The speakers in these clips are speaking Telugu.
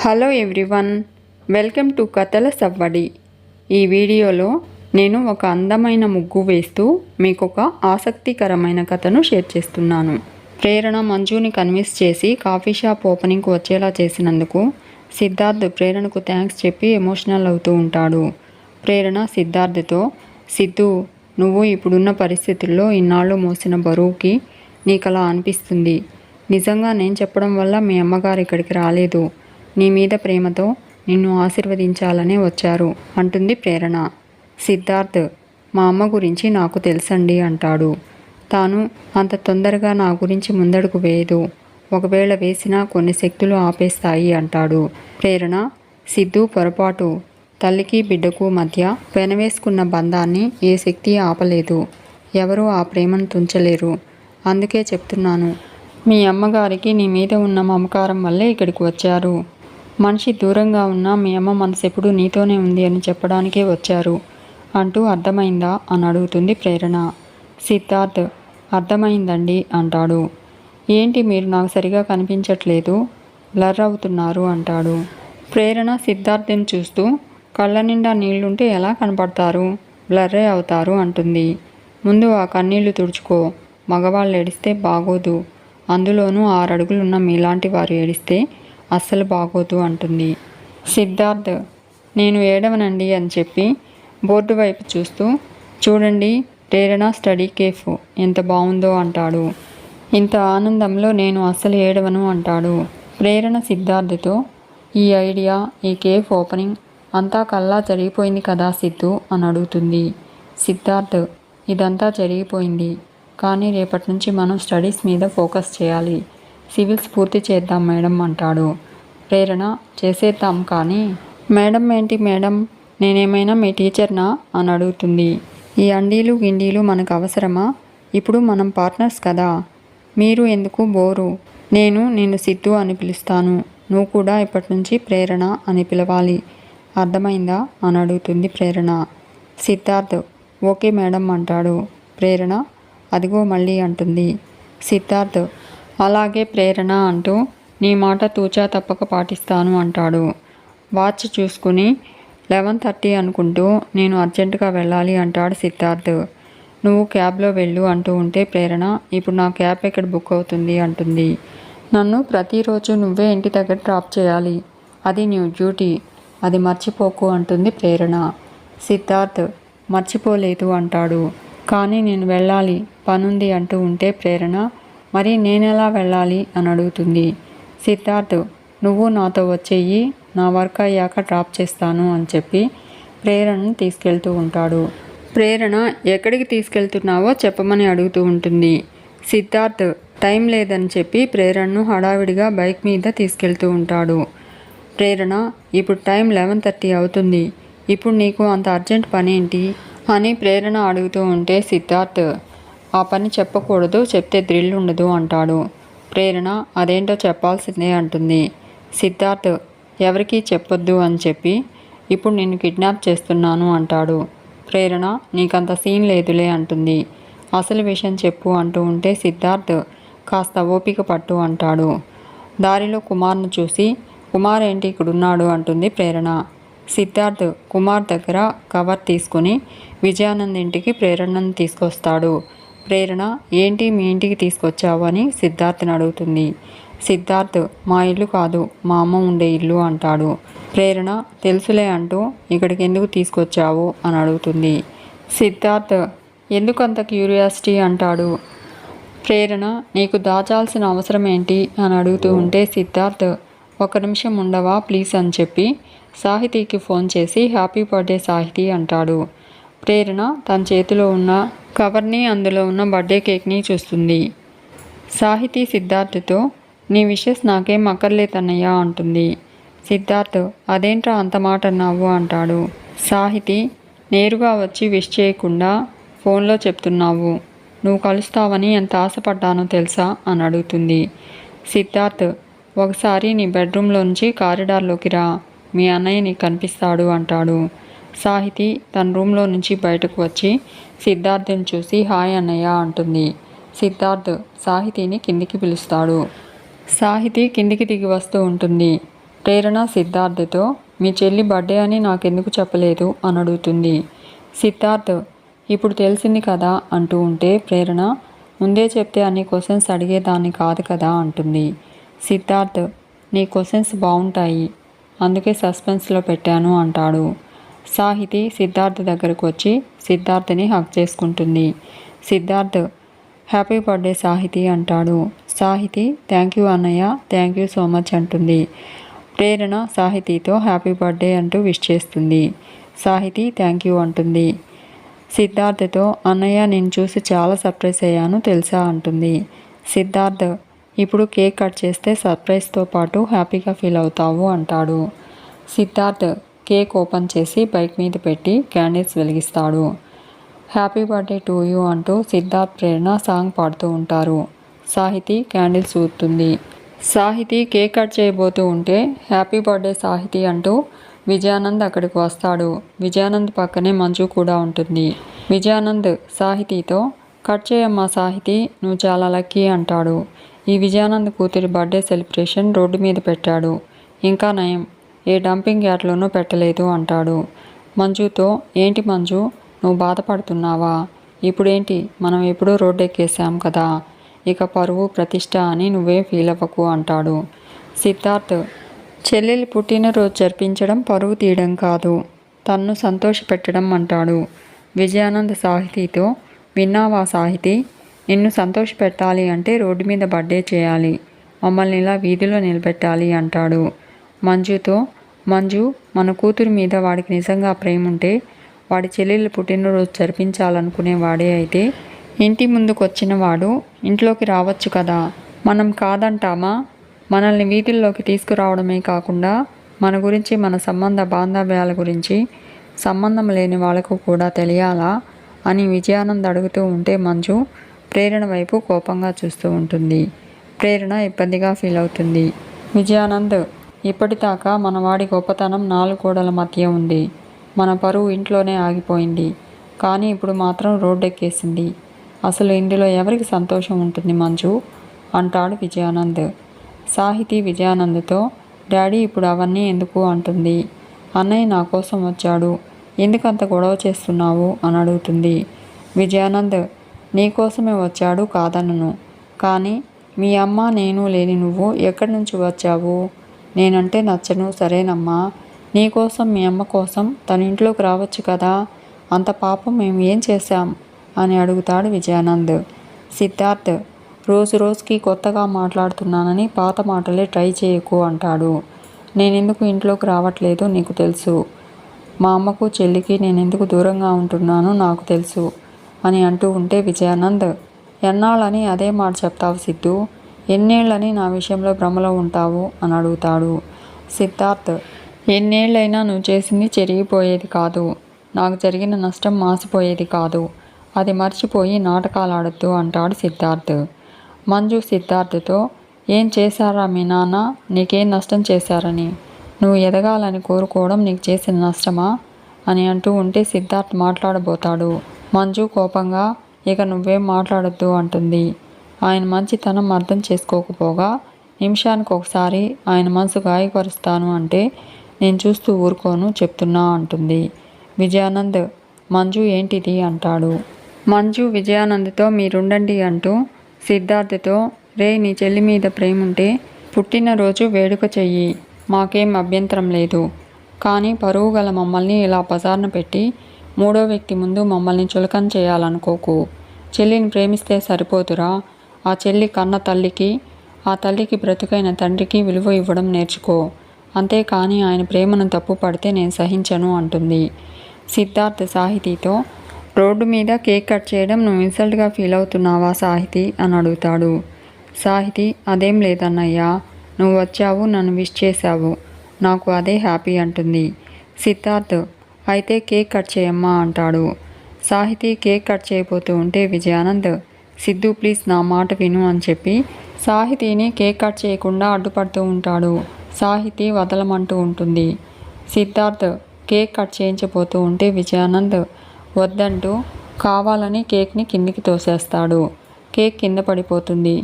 హలో ఎవ్రీవన్, వెల్కమ్ టు కథల సవ్వడి. ఈ వీడియోలో నేను ఒక అందమైన ముగ్గు వేస్తూ మీకు ఒక ఆసక్తికరమైన కథను షేర్ చేస్తున్నాను. ప్రేరణ మంజుని కన్విన్స్ చేసి కాఫీ షాప్ ఓపెనింగ్కు వచ్చేలా చేసినందుకు సిద్ధార్థ్ ప్రేరణకు థ్యాంక్స్ చెప్పి ఎమోషనల్ అవుతూ ఉంటాడు. ప్రేరణ సిద్ధార్థ్తో, సిద్ధు, నువ్వు ఇప్పుడున్న పరిస్థితుల్లో ఇన్నాళ్ళు మోసిన బరువుకి నీకలా అనిపిస్తుంది. నిజంగా నేను చెప్పడం వల్ల మీ అమ్మగారు ఇక్కడికి రాలేదు. నీ మీద ప్రేమతో నిన్ను ఆశీర్వదించాలనే వచ్చారు అంటుంది ప్రేరణ. సిద్ధార్థ్, మా అమ్మ గురించి నాకు తెలుసండి అంటాడు. తాను అంత తొందరగా నా గురించి ముందడుగు వేయదు. ఒకవేళ వేసినా కొన్ని శక్తులు ఆపేస్తాయి అంటాడు. ప్రేరణ, సిద్ధు పొరపాటు. తల్లికి బిడ్డకు మధ్య పెనవేసుకున్న బంధాన్ని ఏ శక్తి ఆపలేదు. ఎవరూ ఆ ప్రేమను తుంచలేరు. అందుకే చెప్తున్నాను, మీ అమ్మగారికి నీ మీద ఉన్న మమకారం వల్లే ఇక్కడికి వచ్చారు. మనిషి దూరంగా ఉన్న మీ అమ్మ మనసు ఎప్పుడు నీతోనే ఉంది అని చెప్పడానికే వచ్చారు అంటూ అర్థమైందా అని అడుగుతుంది ప్రేరణ. సిద్ధార్థ్, అర్థమైందండి అంటాడు. ఏంటి మీరు నాకు సరిగా కనిపించట్లేదు, బ్లర్ అవుతున్నారు అంటాడు. ప్రేరణ సిద్ధార్థ్ని చూస్తూ, కళ్ళ నిండా నీళ్లుంటే ఎలా కనపడతారు, బ్లర్రే అవుతారు అంటుంది. ముందు ఆ కన్నీళ్లు తుడుచుకో. మగవాళ్ళు ఏడిస్తే బాగోదు, అందులోనూ 6 అడుగులున్న మీలాంటి వారు ఏడిస్తే అస్సలు బాగోదు అంటుంది. సిద్ధార్థ్, నేను ఏడవనండి అని చెప్పి బోర్డు వైపు చూస్తూ, చూడండి ప్రేరణ స్టడీ కేఫ్ ఎంత బాగుందో అంటాడు. ఇంత ఆనందంలో నేను అస్సలు ఏడవను అంటాడు. ప్రేరణ సిద్ధార్థ్తో, ఈ ఐడియా, ఈ కేఫ్ ఓపెనింగ్ అంతా కల్లా జరిగిపోయింది కదా సిద్ధు అని అడుగుతుంది. సిద్ధార్థ్, ఇదంతా జరిగిపోయింది, కానీ రేపటి నుంచి మనం స్టడీస్ మీద ఫోకస్ చేయాలి. సివిల్స్ పూర్తి చేద్దాం మేడం అంటాడు. ప్రేరణ, చేసేద్దాం, కానీ మేడం ఏంటి మేడం, నేనేమైనా మీ టీచర్నా అని అడుగుతుంది. ఈ అండీలు గిండీలు మనకు అవసరమా? ఇప్పుడు మనం పార్ట్నర్స్ కదా. మీరు ఎందుకు బోరు? నిన్ను సిద్ధు అని పిలుస్తాను, నువ్వు కూడా ఇప్పటి నుంచి ప్రేరణ అని పిలవాలి. అర్థమైందా అని అడుగుతుంది ప్రేరణ. సిద్ధార్థ్, ఓకే మేడం అంటాడు. ప్రేరణ, అదిగో మళ్ళీ అంటుంది. సిద్ధార్థ్, అలాగే ప్రేరణ అంటూ నీ మాట తూచా తప్పక పాటిస్తాను అంటాడు. వాచ్ చూసుకుని 11:30 అనుకుంటూ నేను అర్జెంటుగా వెళ్ళాలి అంటాడు సిద్ధార్థ్. నువ్వు క్యాబ్లో వెళ్ళు అంటూ ఉంటే ప్రేరణ, ఇప్పుడు నా క్యాబ్ ఎక్కడ బుక్ అవుతుంది అంటుంది. నన్ను ప్రతిరోజు నువ్వే ఇంటి దగ్గర డ్రాప్ చేయాలి, అది నీ డ్యూటీ, అది మర్చిపోకు అంటుంది ప్రేరణ. సిద్ధార్థ్, మర్చిపోలేదు అంటాడు. కానీ నేను వెళ్ళాలి, పనుంది అంటూ ఉంటే ప్రేరణ, మరి నేనెలా వెళ్ళాలి అని అడుగుతుంది. సిద్ధార్థ్, నువ్వు నాతో వచ్చేయి, నా వర్క్ అయ్యాక డ్రాప్ చేస్తాను అని చెప్పి ప్రేరణను తీసుకెళ్తూ ఉంటాడు. ప్రేరణ, ఎక్కడికి తీసుకెళ్తున్నావో చెప్పమని అడుగుతూ ఉంటుంది. సిద్ధార్థ్ టైం లేదని చెప్పి ప్రేరణను హడావిడిగా బైక్ మీద తీసుకెళ్తూ ఉంటాడు. ప్రేరణ, ఇప్పుడు టైం 11:30 అవుతుంది, ఇప్పుడు నీకు అంత అర్జెంట్ పనేంటి అని ప్రేరణ అడుగుతూ ఉంటే సిద్ధార్థ్, ఆ పని చెప్పకూడదు, చెప్తే థ్రిల్ ఉండదు అంటాడు. ప్రేరణ, అదేంటో చెప్పాల్సిందే అంటుంది. సిద్ధార్థ్, ఎవరికీ చెప్పొద్దు అని చెప్పి ఇప్పుడు నిన్ను కిడ్నాప్ చేస్తున్నాను అంటాడు. ప్రేరణ, నీకంత సీన్ లేదులే అంటుంది. అసలు విషయం చెప్పు అంటూ ఉంటే సిద్ధార్థ్, కాస్త ఓపిక పట్టు అంటాడు. దారిలో కుమార్ను చూసి, కుమార్ ఏంటి ఇక్కడున్నాడు అంటుంది ప్రేరణ. సిద్ధార్థ్ కుమార్ దగ్గర కవర్ తీసుకుని విజయానంద్ ఇంటికి ప్రేరణను తీసుకొస్తాడు. ప్రేరణ, ఏంటి మీ ఇంటికి తీసుకొచ్చావు అని సిద్ధార్థ్ని అడుగుతుంది. సిద్ధార్థ్, మా ఇల్లు కాదు, మా అమ్మ ఉండే ఇల్లు అంటాడు. ప్రేరణ, తెలుసులే అంటూ ఇక్కడికి ఎందుకు తీసుకొచ్చావు అని అడుగుతుంది. సిద్ధార్థ్, ఎందుకంత క్యూరియాసిటీ అంటాడు. ప్రేరణ, నీకు దాచాల్సిన అవసరం ఏంటి అని అడుగుతూ ఉంటే సిద్ధార్థ్, 1 నిమిషం ఉండవా ప్లీజ్ అని చెప్పి సాహితీకి ఫోన్ చేసి హ్యాపీ బర్త్డే సాహితీ అంటాడు. ప్రేరణ తన చేతిలో ఉన్న కవర్ని, అందులో ఉన్న బర్త్డే కేక్ని చూస్తుంది. సాహితీ సిద్ధార్థ్తో, నీ విషెస్ నాకేం అక్కర్లేదన్నయ్యా అంటుంది. సిద్ధార్థ్, అదేంట్రా అంత మాట అన్నావు అంటాడు. సాహితీ, నేరుగా వచ్చి విష్ చేయకుండా ఫోన్లో చెప్తున్నావు, నువ్వు కలుస్తావని ఎంత ఆశపడ్డానో తెలుసా అని అడుగుతుంది. సిద్ధార్థ్, ఒకసారి నీ బెడ్రూమ్లోంచి కారిడార్లోకి రా, మీ అన్నయ్య నీకు కనిపిస్తాడు అంటాడు. సాహితీ తన రూమ్లో నుంచి బయటకు వచ్చి సిద్ధార్థ్ని చూసి హాయ్ అన్నయ్య అంటుంది. సిద్ధార్థ్ సాహితీని కిందికి పిలుస్తాడు. సాహితీ కిందికి దిగి వస్తూ ఉంటుంది. ప్రేరణ సిద్ధార్థతో మీ చెల్లి బర్త్డే అని నాకెందుకు చెప్పలేదు అని అడుగుతుంది. సిద్ధార్థ్ ఇప్పుడు తెలిసింది కదా అంటూ ఉంటే ప్రేరణ ముందే చెప్తే అన్ని క్వశ్చన్స్ అడిగేదాన్ని కాదు కదా అంటుంది. సిద్ధార్థ్ నీ క్వశ్చన్స్ బాగుంటాయి, అందుకే సస్పెన్స్లో పెట్టాను అంటాడు. సాహితి సిద్ధార్థ్ దగ్గరకు వచ్చి సిద్ధార్థని హక్ చేసుకుంటుంది. సిద్ధార్థ్ హ్యాపీ బర్త్డే సాహితి అంటాడు. సాహితి థ్యాంక్ యూ అన్నయ్య, థ్యాంక్ యూ సో మచ్ అంటుంది. ప్రేరణ సాహితితో హ్యాపీ బర్త్డే అంటూ విష్ చేస్తుంది. సాహితి థ్యాంక్ యూ అంటుంది. సిద్ధార్థతో అన్నయ్య నేను చూసి చాలా సర్ప్రైజ్ అయ్యాను తెలుసా అంటుంది. సిద్ధార్థ్ ఇప్పుడు కేక్ కట్ చేస్తే సర్ప్రైజ్తో పాటు హ్యాపీగా ఫీల్ అవుతావు అంటాడు. సిద్ధార్థ్ కేక్ ఓపెన్ చేసి బైక్ మీద పెట్టి క్యాండిల్స్ వెలిగిస్తాడు. హ్యాపీ బర్త్డే టు యూ అంటూ సిద్ధార్థ్ ప్రేరణ సాంగ్ పాడుతూ ఉంటారు. సాహితి క్యాండిల్స్ ఊదుతుంది. సాహితి కేక్ కట్ చేయబోతూ ఉంటే హ్యాపీ బర్త్డే సాహితి అంటూ విజయానంద్ అక్కడికి వస్తాడు. విజయానంద్ పక్కనే మంజు కూడా ఉంటుంది. విజయానంద్ సాహితితో కట్ చేయమ్మా సాహితి, నువ్వు చాలా లక్కీ అంటాడు. ఈ విజయానంద్ కూతురి బర్త్డే సెలబ్రేషన్ రోడ్డు మీద పెట్టాడు, ఇంకా నయం ఏ డంపింగ్ యార్డ్లోనూ పెట్టలేదు అంటాడు. మంజుతో ఏంటి మంజు నువ్వు బాధపడుతున్నావా? ఇప్పుడేంటి మనం ఎప్పుడూ రోడ్డు ఎక్కేసాం కదా, ఇక పరువు ప్రతిష్ట అని నువ్వే ఫీల్ అవ్వకు అంటాడు. సిద్ధార్థ్ చెల్లెలి పుట్టినరోజు జరిపించడం పరువు తీయడం కాదు, తన్ను సంతోషపెట్టడం అంటాడు. విజయానంద్ సాహితితో విన్నావా సాహితి, నిన్ను సంతోషపెట్టాలి అంటే రోడ్డు మీద బర్త్డే చేయాలి, మమ్మల్ని ఇలా వీధిలో నిలబెట్టాలి అంటాడు. మంజుతో మంజు మన కూతురు మీద వాడికి నిజంగా ప్రేమ ఉంటే వాడి చెల్లెళ్ళు పుట్టినరోజు జరిపించాలనుకునే వాడే అయితే ఇంటి ముందుకు వచ్చిన వాడు ఇంట్లోకి రావచ్చు కదా, మనం కాదంటామా? మనల్ని వీధుల్లోకి తీసుకురావడమే కాకుండా మన గురించి మన సంబంధ బాంధవ్యాల గురించి సంబంధం లేని వాళ్ళకు కూడా తెలియాలా అని విజయానంద్ అడుగుతూ ఉంటే మంజు ప్రేరణ వైపు కోపంగా చూస్తూ ఉంటుంది. ప్రేరణ ఇబ్బందిగా ఫీల్ అవుతుంది. విజయానంద్ ఇప్పటిదాకా మనవాడి గొప్పతనం 4 గోడల మధ్య ఉంది, మన పరువు ఇంట్లోనే ఆగిపోయింది, కానీ ఇప్పుడు మాత్రం రోడ్డెక్కేసింది, అసలు ఇందులో ఎవరికి సంతోషం ఉంటుంది మంజు అంటాడు విజయానంద్. సాహితి విజయానంద్తో డాడీ ఇప్పుడు అవన్నీ ఎందుకు అంటుంది. అన్నయ్య నా కోసం వచ్చాడు, ఎందుకంత గొడవ చేస్తున్నావు అని అడుగుతుంది. విజయానంద్ నీకోసమే వచ్చాడు కాదనను, కానీ మీ అమ్మ నేను లేని నువ్వు ఎక్కడి నుంచి వచ్చావు? నేనంటే నచ్చను సరేనమ్మా, నీకోసం మీ అమ్మ కోసం తన ఇంట్లోకి రావచ్చు కదా, అంత పాపం మేము ఏం చేశాం అని అడుగుతాడు విజయానంద్. సిద్ధార్థ్ రోజు రోజుకి కొత్తగా మాట్లాడుతున్నానని పాత మాటలే ట్రై చేయకు అంటాడు. నేనెందుకు ఇంట్లోకి రావట్లేదు నీకు తెలుసు, మా అమ్మకు చెల్లికి నేనెందుకు దూరంగా ఉంటున్నానో నాకు తెలుసు అని అంటూ ఉంటే విజయానంద్ ఎన్నాళ్ళని అదే మాట చెప్తావు సిద్ధు, ఎన్నేళ్ళని నా విషయంలో భ్రమలో ఉంటావు అని అడుగుతాడు. సిద్ధార్థ్ ఎన్నేళ్ళైనా నువ్వు చేసింది చెరిగిపోయేది కాదు, నాకు జరిగిన నష్టం మాసిపోయేది కాదు, అది మర్చిపోయి నాటకాలు ఆడొద్దు అంటాడు సిద్ధార్థ్. మంజు సిద్ధార్థతో ఏం చేశారా మీ నాన్న, నీకేం నష్టం చేశారని, నువ్వు ఎదగాలని కోరుకోవడం నీకు చేసిన నష్టమా అని అంటూ ఉంటే సిద్ధార్థ్ మాట్లాడబోతాడు. మంజు కోపంగా ఇక నువ్వేం మాట్లాడొద్దు అంటుంది. ఆయన మంచితనం అర్థం చేసుకోకపోగా నిమిషానికి ఒకసారి ఆయన మనసు గాయపరుస్తాను అంటే నేను చూస్తూ ఊరుకోను చెప్తున్నా అంటుంది. విజయానంద్ మంజు ఏంటిది అంటాడు. మంజు విజయానంద్తో మీరుండండి అంటూ సిద్ధార్థతో రే నీ చెల్లి మీద ప్రేమ ఉంటే పుట్టినరోజు వేడుక చెయ్యి, మాకేం అభ్యంతరం లేదు, కానీ పరువు గల మమ్మల్ని ఇలా బజార్న పెట్టి 3వ వ్యక్తి ముందు మమ్మల్ని చులకన చేయాలనుకోకు. చెల్లిని ప్రేమిస్తే సరిపోతురా, ఆ చెల్లి కన్న తల్లికి ఆ తల్లికి బ్రతుకైన తండ్రికి విలువ ఇవ్వడం నేర్చుకో, అంతేకాని ఆయన ప్రేమను తప్పు పడితే నేను సహించను అంటుంది. సిద్ధార్థ్ సాహితితో రోడ్డు మీద కేక్ కట్ చేయడం నువ్వు ఇన్సల్ట్గా ఫీల్ అవుతున్నావా సాహితి అని అడుగుతాడు. సాహితి అదేం లేదన్నయ్యా, నువ్వు వచ్చావు నన్ను విష్ చేశావు, నాకు అదే హ్యాపీ అంటుంది. సిద్ధార్థ్ అయితే కేక్ కట్ చేయమ్మా అంటాడు. సాహితి కేక్ కట్ చేయబోతూ ఉంటే విజయానంద్ సిద్ధు ప్లీజ్ నా మాట విను అని చెప్పి సాహితిని కేక్ కట్ చేయకుండా అడ్డుపడుతూ ఉంటాడు. సాహితి వదలమంటూ ఉంటుంది. సిద్ధార్థ్ కేక్ కట్ చేయించబోతూ ఉంటే విజయానంద్ వద్దంటూ కావాలని కేక్ని కిందికి తోసేస్తాడు. కేక్ కింద పడిపోతుంది.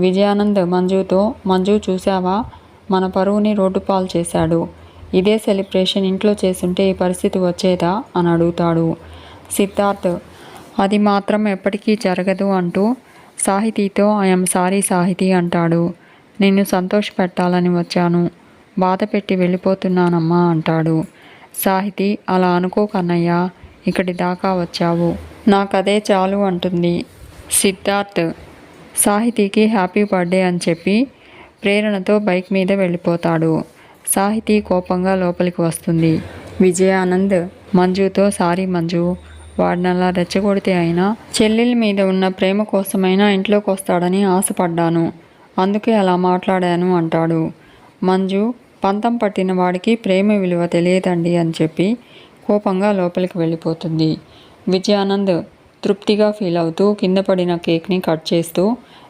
విజయానంద్ మంజుతో మంజు చూసావా మన పరువుని రోడ్డు పాలు చేశాడు. ఇదే సెలబ్రేషన్ ఇంట్లో చేసుంటే ఈ పరిస్థితి వచ్చేదా అని అడుగుతాడు. సిద్ధార్థ్ అది మాత్రం ఎప్పటికీ జరగదు అంటూ సాహితీతో ఐఎమ్ సారీ సాహితీ అంటాడు. నిన్ను సంతోషపెట్టాలని వచ్చాను, బాధ పెట్టి వెళ్ళిపోతున్నానమ్మా అంటాడు. సాహితీ అలా అనుకో కన్నయ్య, ఇక్కడి దాకా వచ్చావు, నాకదే చాలు అంటుంది. సిద్ధార్థ్ సాహితీకి హ్యాపీ బర్త్డే అని చెప్పి ప్రేరణతో బైక్ మీద వెళ్ళిపోతాడు. సాహితీ కోపంగా లోపలికి వస్తుంది. విజయానంద్ మంజుతో సారీ మంజు, వాడినలా రెచ్చగొడితే అయినా చెల్లెల మీద ఉన్న ప్రేమ కోసమైనా ఇంట్లోకి వస్తాడని ఆశపడ్డాను, అందుకే అలా మాట్లాడాను అంటాడు. మంజు పంతం పట్టిన వాడికి ప్రేమ విలువ తెలియదండి అని చెప్పి కోపంగా లోపలికి వెళ్ళిపోతుంది. విజయానంద్ తృప్తిగా ఫీల్ అవుతూ కింద పడిన కేక్ని కట్ చేస్తూ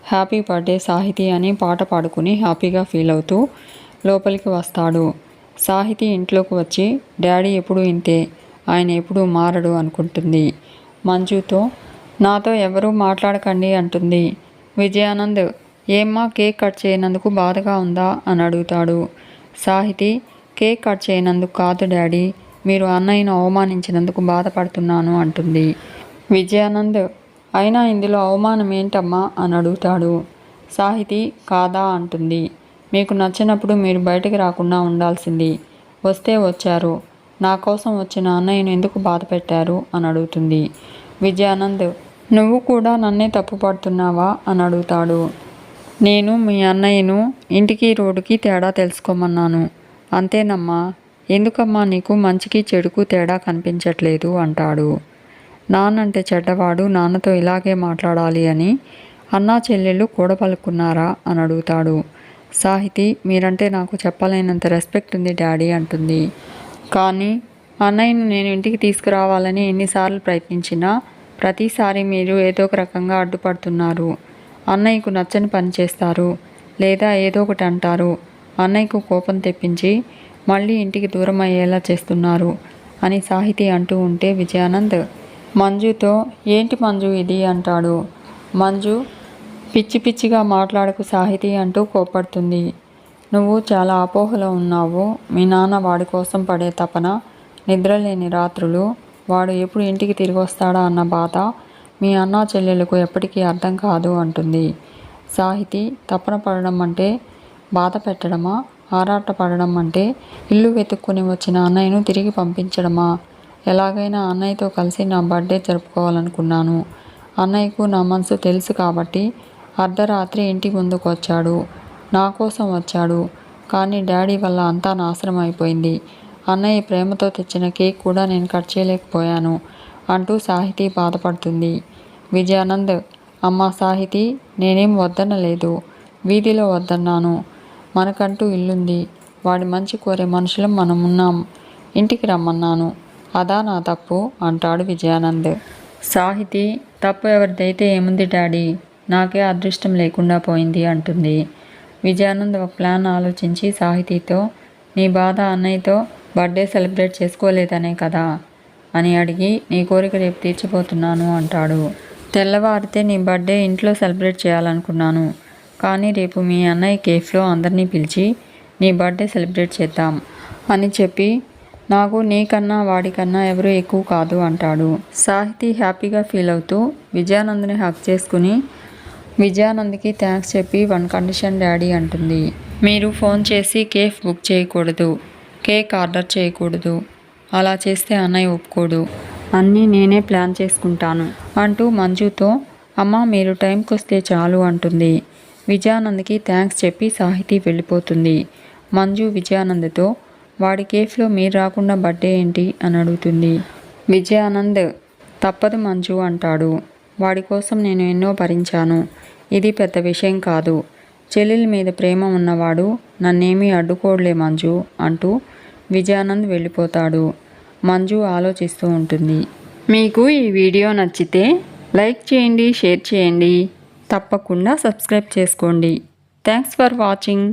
హ్యాపీ బర్త్డే సాహితీ అని పాట పాడుకుని హ్యాపీగా ఫీల్ అవుతూ లోపలికి వస్తాడు. సాహితీ ఇంట్లోకి వచ్చి డాడీ ఎప్పుడూ ఇంతే, ఆయన ఎప్పుడూ మారడు అనుకుంటుంది. మంజుతో నాతో ఎవరూ మాట్లాడకండి అంటుంది. విజయానంద్ ఏమ్మా కేక్ కట్ చేయనందుకు బాధగా ఉందా అని అడుగుతాడు. సాహితీ కేక్ కట్ చేయనందుకు కాదు డాడీ, మీరు అన్నయ్యను అవమానించినందుకు బాధపడుతున్నాను అంటుంది. విజయానంద్ అయినా ఇందులో అవమానం ఏంటమ్మా అని అడుగుతాడు. సాహితీ కాదా అంటుంది. మీకు నచ్చినప్పుడు మీరు బయటకు రాకుండా ఉండాల్సింది, వస్తే వచ్చారు, నా కోసం వచ్చిన అన్నయ్యను ఎందుకు బాధ పెట్టారు అని అడుగుతుంది. విజయానంద్ నువ్వు కూడా నన్నే తప్పు పడుతున్నావా అని అడుగుతాడు. నేను మీ అన్నయ్యను ఇంటికి రోడ్డుకి తేడా తెలుసుకోమన్నాను, అంతేనమ్మా, ఎందుకమ్మా నీకు మంచికి చెడుకు తేడా కనిపించట్లేదు అంటాడు. నాన్నంటే చెడ్డవాడు, నాన్నతో ఇలాగే మాట్లాడాలి అని అన్నా చెల్లెళ్ళు కూడబలుకున్నారా అని అడుగుతాడు. సాహితీ మీరంటే నాకు చెప్పలేనంత రెస్పెక్ట్ ఉంది డాడీ అంటుంది. కానీ అన్నయ్యను నేను ఇంటికి తీసుకురావాలని ఎన్నిసార్లు ప్రయత్నించినా ప్రతిసారి మీరు ఏదో ఒక రకంగా అడ్డుపడుతున్నారు. అన్నయ్యకు నచ్చని పని చేస్తారు, లేదా ఏదో ఒకటి అంటారు, అన్నయ్యకు కోపం తెప్పించి మళ్ళీ ఇంటికి దూరం అయ్యేలా చేస్తున్నారు అని సాహితీ అంటూ ఉంటే విజయానంద్ మంజుతో ఏంటి మంజు ఇది అంటాడు. మంజు పిచ్చి పిచ్చిగా మాట్లాడకు సాహితీ అంటూ కోపడుతుంది. నువ్వు చాలా అపోహలో ఉన్నావు, మీ నాన్న వాడి కోసం పడే తపన, నిద్రలేని రాత్రులు, వాడు ఎప్పుడు ఇంటికి తిరిగి వస్తాడా అన్న బాధ మీ అన్నా చెల్లెలకు ఎప్పటికీ అర్థం కాదు అంటుంది. సాహితీ తపన పడడం అంటే బాధ పెట్టడమా, ఆరాటపడడం అంటే ఇల్లు వెతుక్కుని వచ్చిన అన్నయ్యను తిరిగి పంపించడమా? ఎలాగైనా అన్నయ్యతో కలిసి నా బర్త్డే జరుపుకోవాలనుకున్నాను, అన్నయ్యకు నా మనసు తెలుసు కాబట్టి అర్ధరాత్రి ఇంటి ముందుకు వచ్చాడు, నా కోసం వచ్చాడు, కానీ డాడీ వల్ల అంతా నాశనం అయిపోయింది, అన్నయ్య ప్రేమతో తెచ్చిన కేక్ కూడా నేను కట్ చేయలేకపోయాను అంటూ సాహితీ బాధపడుతుంది. విజయానంద్ అమ్మా సాహితీ నేనేం వద్దనలేదు, వీధిలో వద్దన్నాను, మనకంటూ ఇల్లుంది, వాడి మంచి కోరే మనుషులం మనం ఉన్నాం, ఇంటికి రమ్మన్నాను, అదా నా తప్పు అంటాడు విజయానంద్. సాహితీ తప్పు ఎవరిదైతే ఏముంది డాడీ, నాకే అదృష్టం లేకుండా పోయింది అంటుంది. విజయానంద్ ఒక ప్లాన్ ఆలోచించి సాహితీతో నీ బాధ అన్నయ్యతో బర్త్డే సెలబ్రేట్ చేసుకోలేదనే కదా అని అడిగి నీ కోరిక రేపు తీర్చిపోతున్నాను అంటాడు. తెల్లవారితే నీ బర్త్డే ఇంట్లో సెలబ్రేట్ చేయాలనుకున్నాను, కానీ రేపు మీ అన్నయ్య కేఫ్లో అందరినీ పిలిచి నీ బర్త్డే సెలబ్రేట్ చేద్దాం అని చెప్పి నాకు నీకన్నా వాడికన్నా ఎవరూ ఎక్కువ కాదు అంటాడు. సాహితీ హ్యాపీగా ఫీల్ అవుతూ విజయానంద్ని హక్ చేసుకుని విజయానంద్కి థ్యాంక్స్ చెప్పి వన్ కండిషన్ డాడీ అంటుంది. మీరు ఫోన్ చేసి కేఫ్ బుక్ చేయకూడదు, కేక్ ఆర్డర్ చేయకూడదు, అలా చేస్తే అన్నయ్య ఒప్పుకోడు, అన్నీ నేనే ప్లాన్ చేసుకుంటాను అంటూ మంజుతో అమ్మ మీరు టైంకి వస్తే చాలు అంటుంది. విజయానంద్కి థ్యాంక్స్ చెప్పి సాహితీ వెళ్ళిపోతుంది. మంజు విజయానంద్తో వాడి కేఫ్లో మీరు రాకుండా బర్త్డే ఏంటి అని అడుగుతుంది. విజయానంద్ తప్పదు మంజు అంటాడు. వాడి కోసం నేను ఎన్నో భరించాను, ఇది పెద్ద విషయం కాదు, చెల్లెల మీద ప్రేమ ఉన్నవాడు నన్నేమీ అడ్డుకోడలే మంజు అంటూ విజయానంద్ వెళ్ళిపోతాడు. మంజు ఆలోచిస్తూ ఉంటుంది. మీకు ఈ వీడియో నచ్చితే లైక్ చేయండి, షేర్ చేయండి, తప్పకుండా సబ్స్క్రైబ్ చేసుకోండి. Thanks for watching.